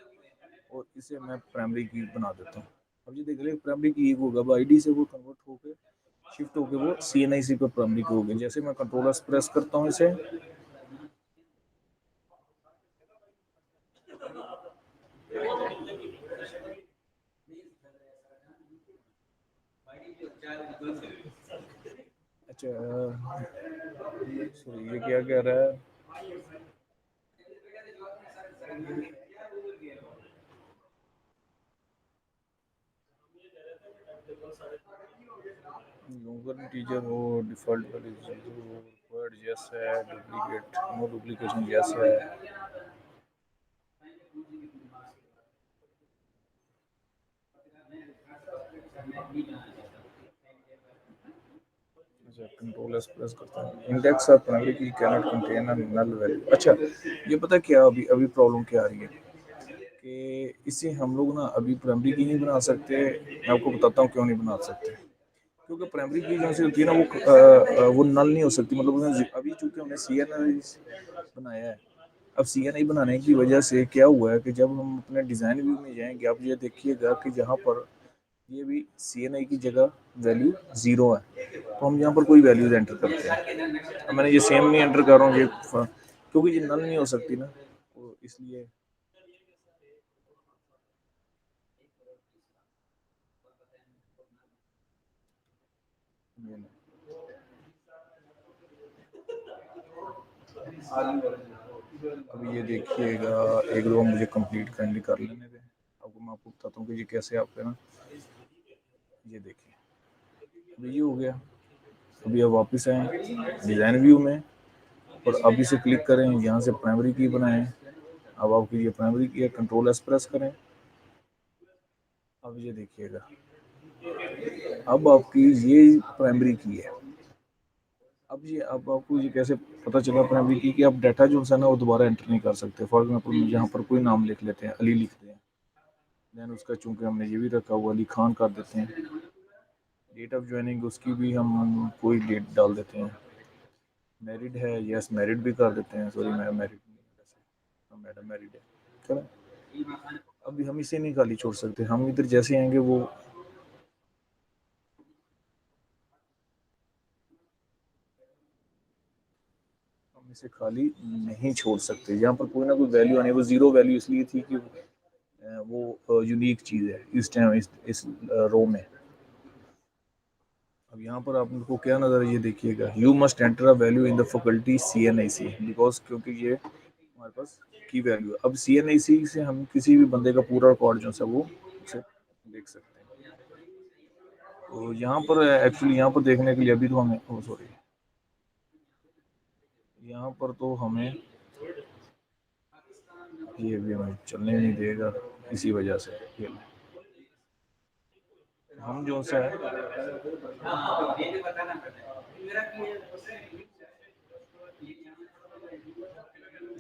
और इसे मैं प्राइमरी की बना देता हूँ. अब ये देख रहे प्राइमरी की होगा, अब आईडी से वो कन्वर्ट होकर शिफ्ट होकर वो सी पे प्राइमरी की हो गई. जैसे मैं कंट्रोल एस प्रेस करता हूँ इसे, अच्छा सॉरी ये क्या कह रहा है, गूगल टीचर हो डिफॉल्ट वर्ड यस है, डुप्लीकेट नो डुप्लीकेशन यस है. अच्छा कंट्रोल एस प्रेस करता हूँ, index of primary key cannot contain a null value. अच्छा ये पता क्या अभी अभी प्रॉब्लम क्या आ रही है कि इसे हम लोग ना अभी प्राइमरी की नहीं बना सकते. मैं आपको बताता हूँ क्यों नहीं बना सकते. क्योंकि प्राइमरी की जो सी होती है ना वो नल नहीं हो सकती. मतलब अभी चूंकि हमने सी एन आई बनाया है, अब सी एन आई बनाने की वजह से क्या हुआ है कि जब हम अपने डिज़ाइन व्यू में जाएंगे, आप ये देखिएगा कि जहाँ पर ये भी सी एन आई की जगह वैल्यू ज़ीरो है, तो हम यहाँ पर कोई वैल्यूज एंटर करते हैं. अब मैंने ये सेम नहीं एंटर कर रहा हूँ ये क्योंकि ये नल नहीं हो सकती ना, तो इसलिए अभी ये देखिएगा, एक दो मुझे कंप्लीट काइंडली कर लेने दें. अब मैं आपको बताता हूँ कि ये कैसे आप ना, ये देखिए अभी ये हो गया. अभी अब वापस आए डिज़ाइन व्यू में और अभी से क्लिक करें, यहाँ से प्राइमरी की बनाएं. अब आपकी ये प्राइमरी की है, कंट्रोल एस प्रेस करें. अब ये देखिएगा, अब आपकी ये प्राइमरी की है. अब आपको ये कैसे पता चला प्राइमरी की कि आप डाटा जो है ना वो दोबारा एंटर नहीं कर सकते. फॉर एग्जाम्पल यहाँ पर कोई नाम लिख लेते हैं, अली लिखते हैं, देन उसका चूंकि हमने ये भी रखा हुआ अली खान कर देते हैं. डेट ऑफ ज्वाइनिंग उसकी भी हम कोई डेट डाल देते हैं. मैरिड है, यस मैरिड भी कर देते हैं. सॉरी मैं मैरिड नहीं हूँ वैसे, मैडम मैरिड है. चलो अभी हम इसे नहीं खाली छोड़ सकते. हम इधर जैसे आएंगे वो हम इसे खाली नहीं छोड़ सकते. यहाँ पर कोई ना कोई वैल्यू आने, वो जीरो वैल्यू इसलिए थी कि वो यूनिक चीज़ है इस टाइम इस रो में. अब यहाँ पर आपको क्या नज़र है, ये देखिएगा, you must enter a value in the faculty C N I C, because क्योंकि ये हमारे पास की वैल्यू है. अब सी एन आई सी से हम किसी भी बंदे का पूरा रिकॉर्ड जो है वो उसे देख सकते हैं. तो यहाँ पर एक्चुअली यहाँ पर देखने के लिए अभी तो हमें सॉरी यहाँ पर तो हमें ये भी हमें चलने नहीं देगा इसी वजह से. ये हम जो सा है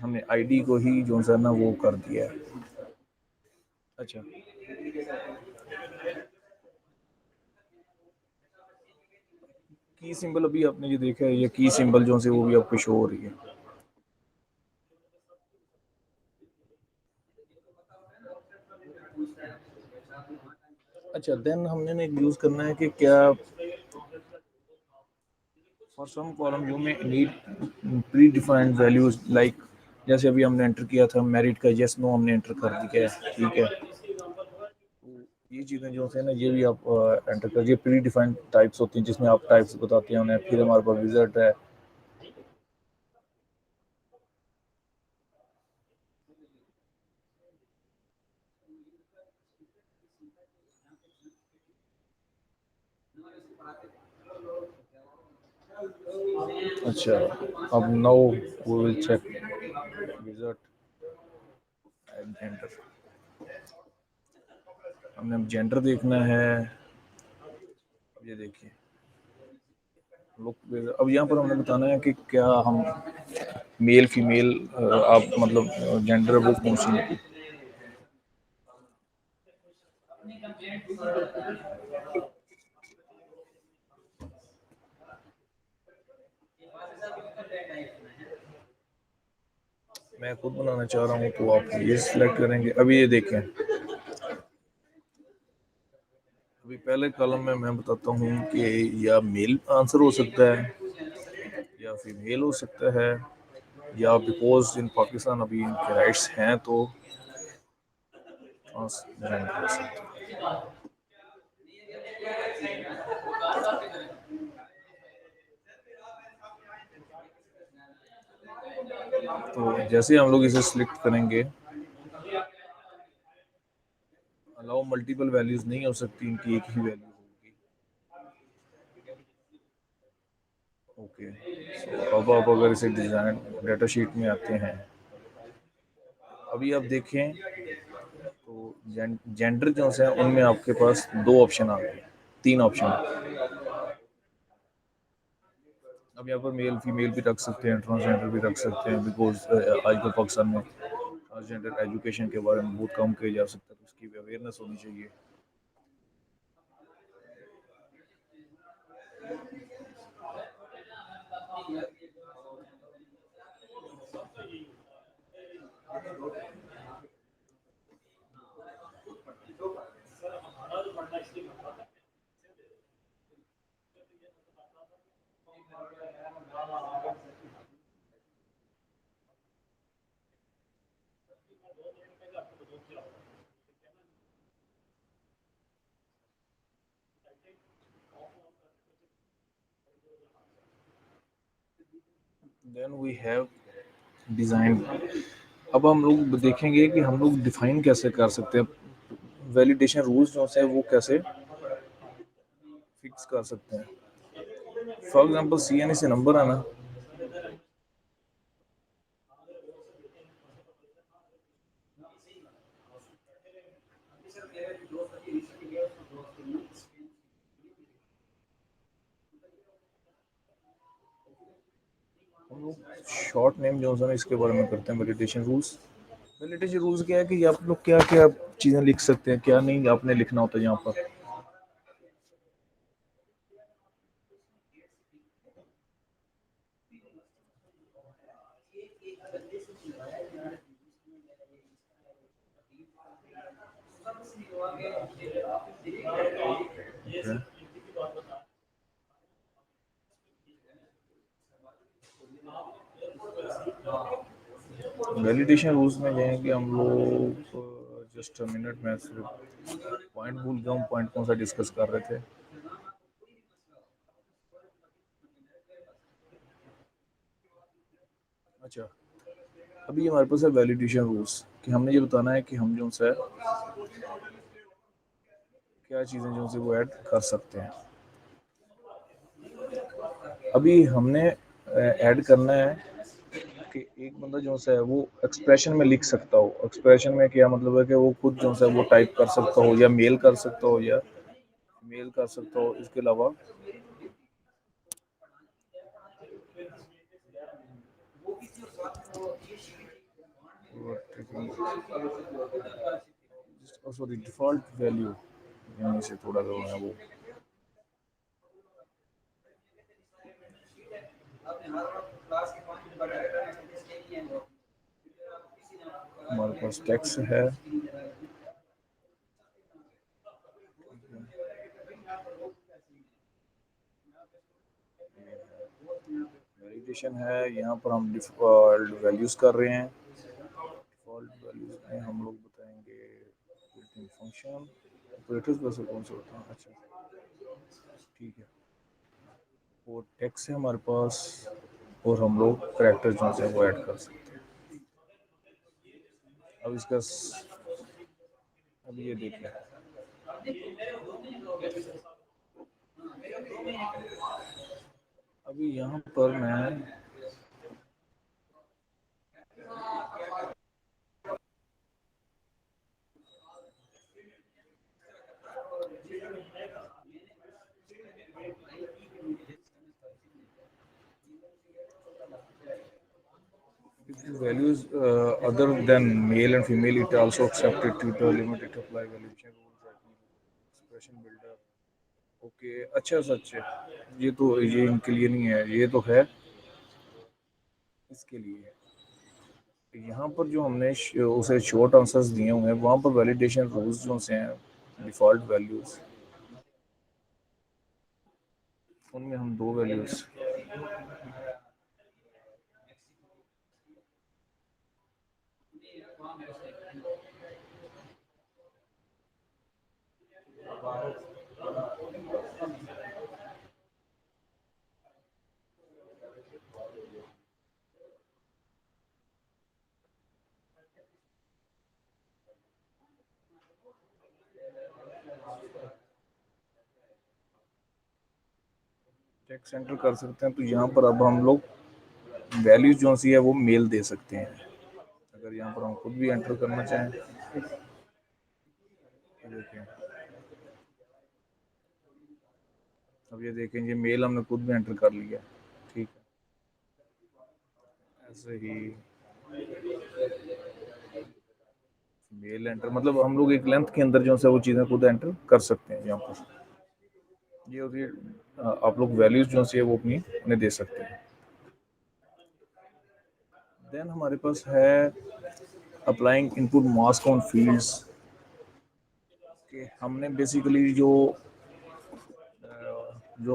हमने आईडी को ही जो सा ना वो कर दिया है. अच्छा की सिंबल अभी आपने ये देखा है, ये की सिंबल जो से वो भी आपको शो हो रही है. अच्छा, देन हमने ना एक यूज करना है कि क्या फॉर सम कॉलम यू में need pre defined values like, जैसे अभी हमने एंटर किया था मेरिट का यस नो हमने एंटर कर दिया है, ठीक है। तो ये चीज़ें जो है ना ये भी आप एंटर कर, ये प्री डिफाइंड टाइप्स होती हैं जिसमें आप टाइप्स बताते हैं उन्हें, फिर हमारे पास रिजल्ट है। अच्छा, अब now we will check result and enter. हमने अब जेंडर देखना है, ये देखिए लोग। अब यहाँ पर हमने बताना है कि क्या हम मेल फीमेल, आप मतलब जेंडर वो कौन सी है। मैं खुद बनाना चाह रहा हूँ तो आप ये सिलेक्ट करेंगे। अभी ये देखें, अभी पहले कॉलम में मैं बताता हूँ कि या मेल आंसर हो सकता है या फीमेल हो सकता है, या बिकॉज इन पाकिस्तान अभी इनके राइट्स हैं तो ट्रांसजेंडर हो सकता है। तो जैसे हम लोग इसे सिलेक्ट करेंगे, अलाउ मल्टीपल वैल्यूज नहीं हो सकती, इनकी एक ही वैल्यू होगी। ओके, सो अब आप अगर इसे डिजाइन डाटा शीट में आते हैं, अभी आप देखें तो जेंडर जो है उनमें आपके पास दो ऑप्शन आ गए, तीन ऑप्शन। अब यहाँ पर मेल फीमेल भी रख सकते हैं, ट्रांसजेंडर भी रख सकते हैं, बिकॉज आजकल पाकिस्तान में ट्रांसजेंडर एजुकेशन के बारे में बहुत कम किया जा सकता है, तो उसकी भी अवेयरनेस होनी चाहिए। Then we have design. अब हम लोग देखेंगे कि हम लोग डिफाइन कैसे कर सकते हैं, वैलिडेशन रूल्स जो है वो कैसे फिक्स कर सकते हैं। फॉर एग्जांपल सी एन से नंबर आना। हम लोग शॉर्ट नेम जो है ना इसके बारे में करते हैं वैलिडेशन रूल्स। वैलिडेशन रूल्स क्या है कि आप लोग क्या क्या चीज़ें लिख सकते हैं, क्या नहीं आपने लिखना होता है यहाँ पर। Okay. वैलिडेशन रूल्स में जाएंगे हम लोग। जस्ट अ मिनट, मैं सिर्फ पॉइंट भूल गया हूँ, पॉइंट कौन सा डिस्कस कर रहे थे। अच्छा, अभी हमारे पास है वैलिडेशन रूल्स कि हमने ये बताना है कि हम जो है क्या चीज़ें जो है वो ऐड कर सकते हैं। अभी हमने ऐड करना है कि एक बंदा जो है वो एक्सप्रेशन में लिख सकता हो। एक्सप्रेशन में क्या मतलब है कि वो खुद जो है वो टाइप कर सकता हो, या मेल कर सकता हो, या मेल कर सकता हो। इसके अलावा सॉरी डिफॉल्ट वैल्यू यहाँ से थोड़ा जो है वो हमारे पास टेक्स्ट है। वैलिडेशन है, यहाँ पर हम डिफ़ॉल्ट वैल्यूज़ कर रहे हैं। डिफ़ॉल्ट वैल्यूज़ में हम लोग बताएंगे बिल्ट-इन फंक्शन। ऑपरेटर्स वैसे कौन सा होता है? अच्छा, ठीक है। वो टेक्स्ट है हमारे पास, और हम लोग करैक्टर जो है वो ऐड कर सकते हैं। अब इसका अब ये देखिए, अभी यहाँ पर मैं values other than male and female, it also accepted tutor limit, it apply valuation rules, expression builder. Okay, अच्छा सच है, ये इनके लिए नहीं है, ये तो है इसके लिए है। यहाँ पर जो हमने उसे शॉर्ट आंसर्स दिए हुए हैं, वहाँ पर वैलिडेशन रूल्स जो से हैं डिफ़ॉल्ट वैल्यूज, उनमें हम दो वैल्यूज टेक्स्ट एंटर कर सकते हैं। तो यहाँ पर अब हम लोग वैल्यूज जो सी है वो मेल दे सकते हैं। अगर यहाँ पर हम खुद भी एंटर करना चाहें, देखें, अब ये देखें, ये मेल हमने खुद भी एंटर कर लिया, ठीक है। ऐसे ही मेल एंटर, मतलब हम लोग एक लेंथ के अंदर जो है वो चीज़ें खुद एंटर कर सकते हैं। यहाँ पर ये होती है, आप लोग वैल्यूज जो है वो अपनी उन्हें दे सकते हैं। देन हमारे पास है applying input mask on fields, कि हमने बेसिकली जो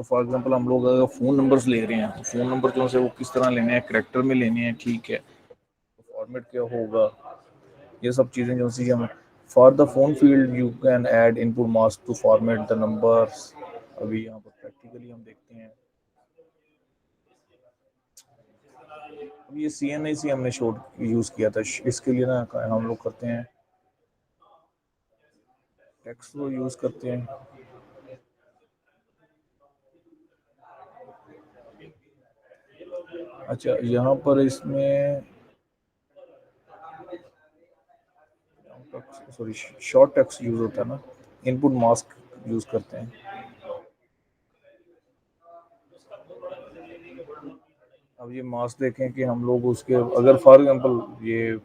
फॉर एग्जांपल हम लोग अगर फ़ोन नंबर्स ले रहे हैं, तो फ़ोन नंबर जो है वो किस तरह लेने हैं, करैक्टर में लेने हैं, ठीक है, तो फॉर्मेट क्या होगा, ये सब चीज़ें जो सी हम for the phone field you can add input mask to format the numbers. अभी यहाँ पर प्रैक्टिकली हम देखते हैं। अब ये सी एन आई सी हमने शॉर्ट यूज़ किया था, इसके लिए ना हम लोग करते हैं टेक्स्ट को यूज़ करते हैं। अच्छा, यहाँ पर इसमें सॉरी शॉर्ट टेक्स्ट यूज़ होता है ना, इनपुट मास्क यूज़ करते हैं। अब ये मास्क देखें कि हम लोग उसके अगर फॉर एग्जांपल ये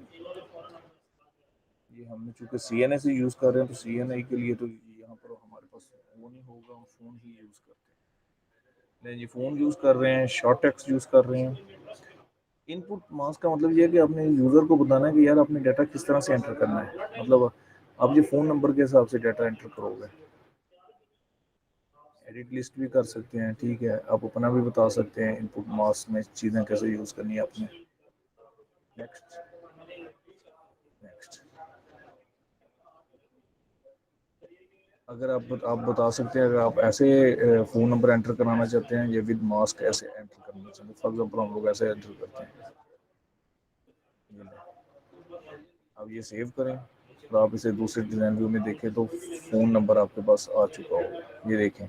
हमने चूंकि सी एन आई से यूज़ कर रहे हैं, तो सी एन आई के लिए तो यहाँ पर हमारे पास वो नहीं होगा, हम फ़ोन ही यूज़ करते हैं। नहीं जी, फ़ोन यूज़ कर रहे हैं, शॉर्ट टेक्स्ट यूज़ कर रहे हैं। इनपुट मास्क का मतलब ये है कि अपने यूज़र को बताना है कि यार अपने डाटा किस तरह से एंटर करना है। मतलब आप ये फ़ोन नंबर के हिसाब से डाटा एंटर करोगे, एडिट लिस्ट भी कर सकते हैं, ठीक है, आप अपना भी बता सकते हैं इनपुट मास्क में चीज़ें कैसे यूज़ करनी है आपने। नेक्स्ट, नेक्स्ट, अगर आप बता सकते हैं, अगर आप ऐसे फ़ोन नंबर एंटर कराना चाहते हैं, ये विद मास्क ऐसे एंटर करना चाहते हैं, फॉर एग्जांपल हम लोग ऐसे एंटर करते हैं। अब ये सेव करें और आप इसे दूसरे डिज़ाइन व्यू में देखें, तो फ़ोन नंबर आपके पास आ चुका होगा, ये देखें।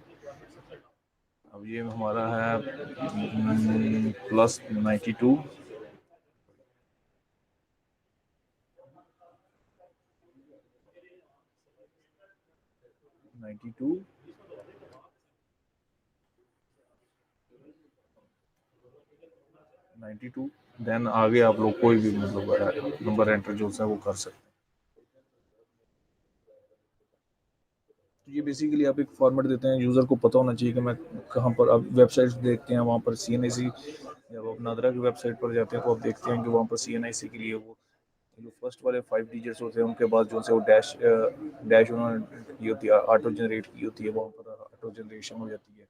अब ये हमारा है प्लस 92, 92, 92। देन आगे आप लोग कोई भी मतलब नंबर एंटर जो है वो कर सकते हैं। तो ये बेसिकली आप एक फॉर्मेट देते हैं, यूज़र को पता होना चाहिए कि मैं कहाँ पर, आप वेबसाइट्स देखते हैं वहाँ पर सी एन आई सी, जब आप नादरा की वेबसाइट पर जाते हैं तो आप देखते हैं कि वहाँ पर सी एन आई सी के लिए वो जो फर्स्ट वाले 5 डिजिट्स होते हैं, उनके बाद जो है वो डैश डैश उन्होंने की होती है, ऑटो जनरेट की होती है, वहाँ पर ऑटो जनरेशन हो जाती है।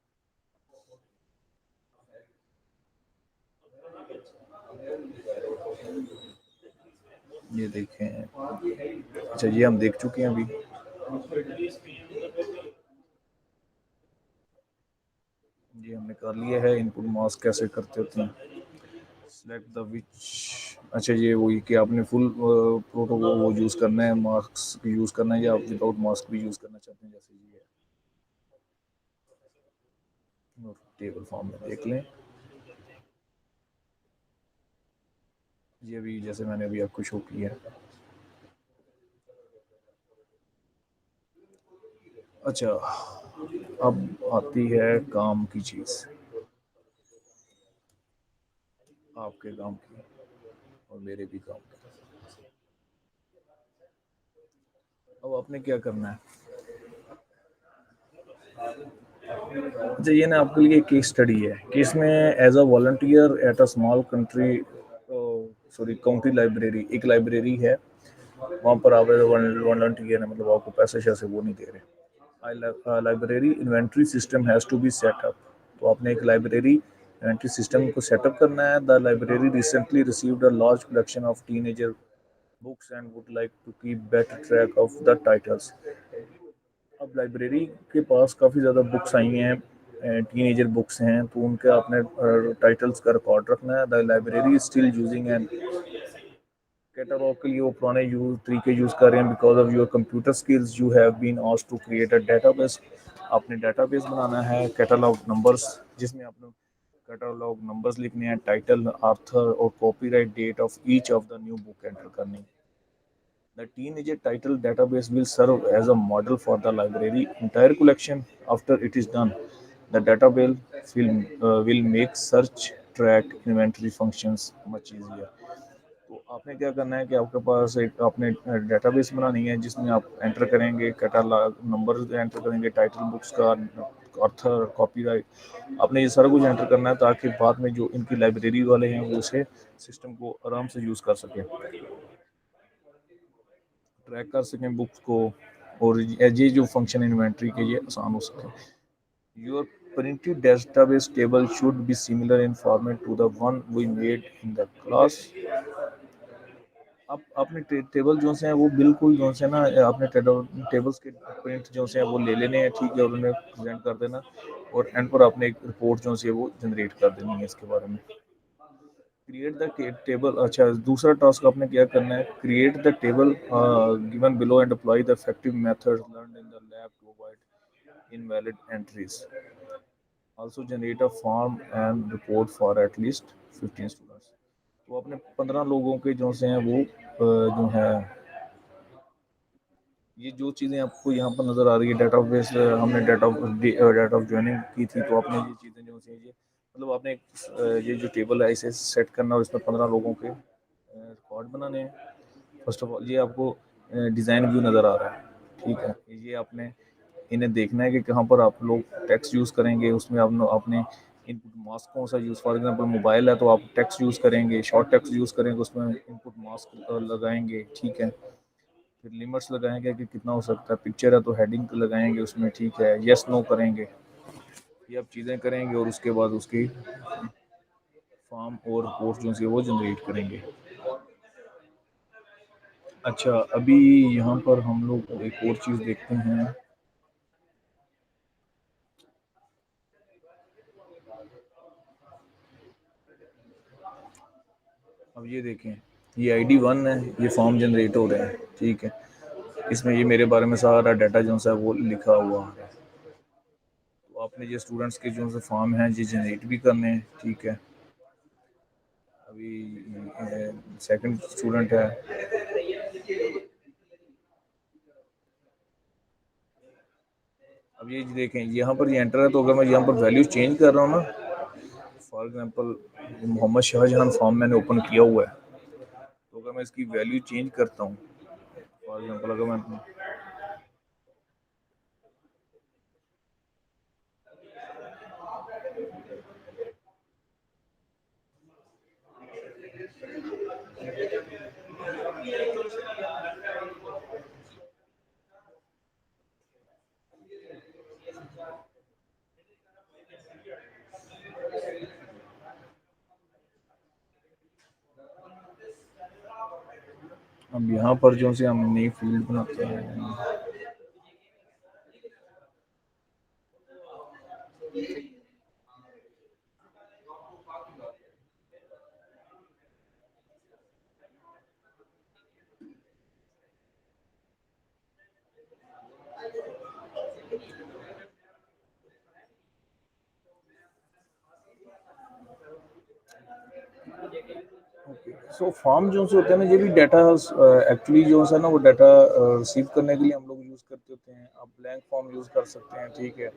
ये देखें, अच्छा ये हम देख चुके हैं अभी। ये हमने कर लिया है। इनपुट मास्क कैसे करते होते हैं, सिलेक्ट द विच। अच्छा ये वही कि आपने फुल प्रोटोकॉल वो यूज़ करना है, मास्क यूज़ करना है, या आप विदाउट मास्क भी यूज़ करना चाहते हैं, जैसे ये है। और टेबल फॉर्म में देख लें, ये भी जैसे मैंने अभी आपको शो किया है। अच्छा, अब आती है काम की चीज़, आपके काम की और मेरे भी काम की। अब आपने क्या करना है, अच्छा ये ना आपके लिए एक केस स्टडी है कि इसमें as a volunteer at a small country, sorry county library, एक लाइब्रेरी है, वहाँ पर आप वॉलंटियर है, मतलब आपको पैसे शैसे वो नहीं दे रहे। Library inventory system has to be set up, तो आपने एक लाइब्रेरी इन्वेंट्री सिस्टम को सेटअप करना है। The library recently received a large collection of teenager books and would like to keep better track of the titles. अब library के पास काफ़ी ज़्यादा बुक्स आई हैं, टीनेजर बुक्स हैं, तो उनके आपने टाइटल्स का रिकॉर्ड रखना है। The library still using and catalogue के लिए वो पुराने यूज तरीके यूज़ कर रहे हैं। Because of your computer skills you have been asked to create a database. आपने डेटाबेस बनाना है, कैटलॉग नंबर्स, जिसमें आपने कैटलॉग नंबर्स लिखने हैं, टाइटल, आर्थर और copyright date of each of the new book enter करनी है। The teenager title database will serve as a model for the library entire collection. After it is done, the database will make search, track, inventory functions much easier. तो आपने क्या करना है कि आपके पास एक आपने डेटाबेस बनानी है, जिसमें आप एंटर करेंगे कैटलॉग नंबर, एंटर करेंगे टाइटल बुक्स का, ऑथर, कॉपीराइट, आपने ये सारा कुछ एंटर करना है, ताकि बाद में जो इनकी लाइब्रेरी वाले हैं वो उसे सिस्टम को आराम से यूज़ कर सकें, ट्रैक कर सकें बुक्स को, और ये जो फंक्शन इन्वेंट्री के ये आसान हो सके। Your printed database table should be similar in format to the one we made in the class. अब अपने टेबल जो से हैं वो बिल्कुल जो से ना, आपने टेबल्स के प्रिंट जो से हैं वो ले लेने हैं, ठीक है, और उन्हें प्रेजेंट कर देना, और एंड पर आपने एक रिपोर्ट जो से वो जनरेट कर देनी है इसके बारे में। क्रिएट द टेबल, अच्छा दूसरा टास्क आपने क्या करना है, create the table given below and apply the effective methods learned in the lab to avoid invalid entries. Also generate a form and report for at least 15 students. तो अपने 15 लोगों के जो से हैं वो जो है, ये जो चीज़ें आपको यहाँ पर नज़र आ रही है, डेटाबेस हमने डेट ऑफ ज्वाइनिंग की थी, तो आपने ये चीज़ें जो सी ये मतलब आपने ये जो टेबल है इसे सेट करना, और इसमें 15 लोगों के रिकॉर्ड बनाने हैं। फर्स्ट ऑफ ऑल ये आपको डिज़ाइन व्यू नज़र आ रहा है, ठीक है, ये आपने इन्हें देखना है कि कहाँ पर आप लोग टेक्स्ट यूज़ करेंगे, उसमें आपने इनपुट मास्क कौन सा यूज़, फॉर एग्जांपल मोबाइल है तो आप टेक्स्ट यूज़ करेंगे, शॉर्ट टेक्स्ट यूज़ करेंगे, उसमें इनपुट मास्क लगाएंगे, ठीक है, फिर लिमिट्स लगाएंगे कि कितना हो सकता है, पिक्चर है तो हेडिंग लगाएंगे उसमें, ठीक है, यस नो करेंगे, ये आप चीज़ें करेंगे, और उसके बाद उसकी फॉर्म और रिपोर्ट जो सी वो जनरेट करेंगे। अच्छा अभी यहाँ पर हम लोग एक और चीज़ देखते हैं। अब ये देखें, ये ID1 है, ये फॉर्म जनरेट हो रहे हैं, ठीक है, इसमें ये मेरे बारे में सारा डाटा जो है वो लिखा हुआ है। तो आपने ये स्टूडेंट्स के जो से फॉर्म हैं ये जनरेट भी करने हैं, ठीक है। अभी सेकंड स्टूडेंट है, अब ये देखें यहाँ पर ये एंटर है, तो अगर मैं यहाँ पर वैल्यू चेंज कर रहा हूँ ना, for example Mohammad Shahjahan form मैंने ओपन किया हुआ है, तो अगर मैं इसकी वैल्यू चेंज करता हूँ, फॉर एग्जांपल अगर मैं अब यहाँ पर जो से हम नई फील्ड बनाते हैं। सो फॉर्म जो से होते हैं ना, ये भी डाटा एक्चुअली जो है ना, वो डाटा रिसीव करने के लिए हम लोग यूज़ करते होते हैं। आप ब्लैंक फॉर्म यूज़ कर सकते हैं, ठीक है।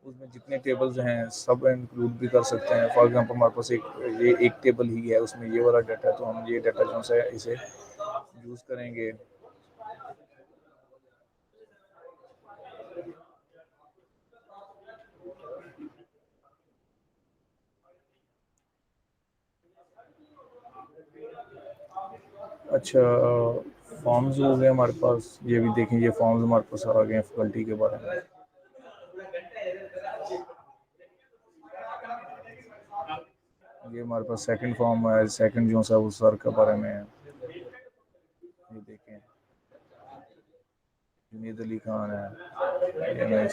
उसमें जितने टेबल्स हैं सब इंक्लूड भी कर सकते हैं। फॉर एग्जांपल हमारे पास एक टेबल ही है, उसमें ये वाला डाटा है, तो हम ये डाटा जो है इसे यूज़ करेंगे। अच्छा, फॉर्म्स हो गए हमारे पास। ये भी देखें, ये फॉर्म्स हमारे पास आ गए हैं फैकल्टी के बारे में। ये हमारे पास सेकंड फॉर्म है, सेकंड जो है वो सर के बारे में है। ये देखें, जुनीद अली खान है, ये मैं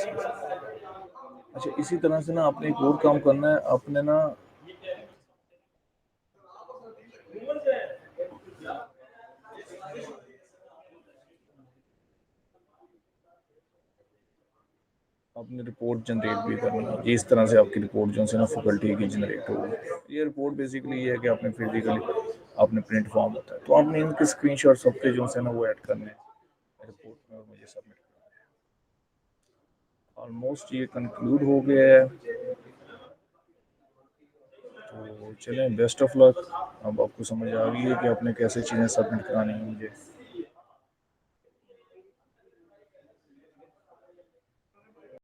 अच्छा, इसी तरह से ना आपने एक और काम करना है। आपने ना अपनी रिपोर्ट जनरेट भी करनी है। ये इस तरह से आपकी रिपोर्ट जो है ना फैकल्टी की जनरेट होगी। ये रिपोर्ट बेसिकली ये है कि आपने फिजिकली आपने प्रिंट फॉर्म होता है, तो आपने इनके स्क्रीनशॉट सबके जो है ना वो ऐड करने हैं रिपोर्ट में और मुझे सबमिट करना है। ऑलमोस्ट ये कंक्लूड हो गया है, तो चलें, बेस्ट ऑफ लक। अब आपको समझ आ गई है कि आपने कैसे चीज़ें सबमिट करानी है मुझे।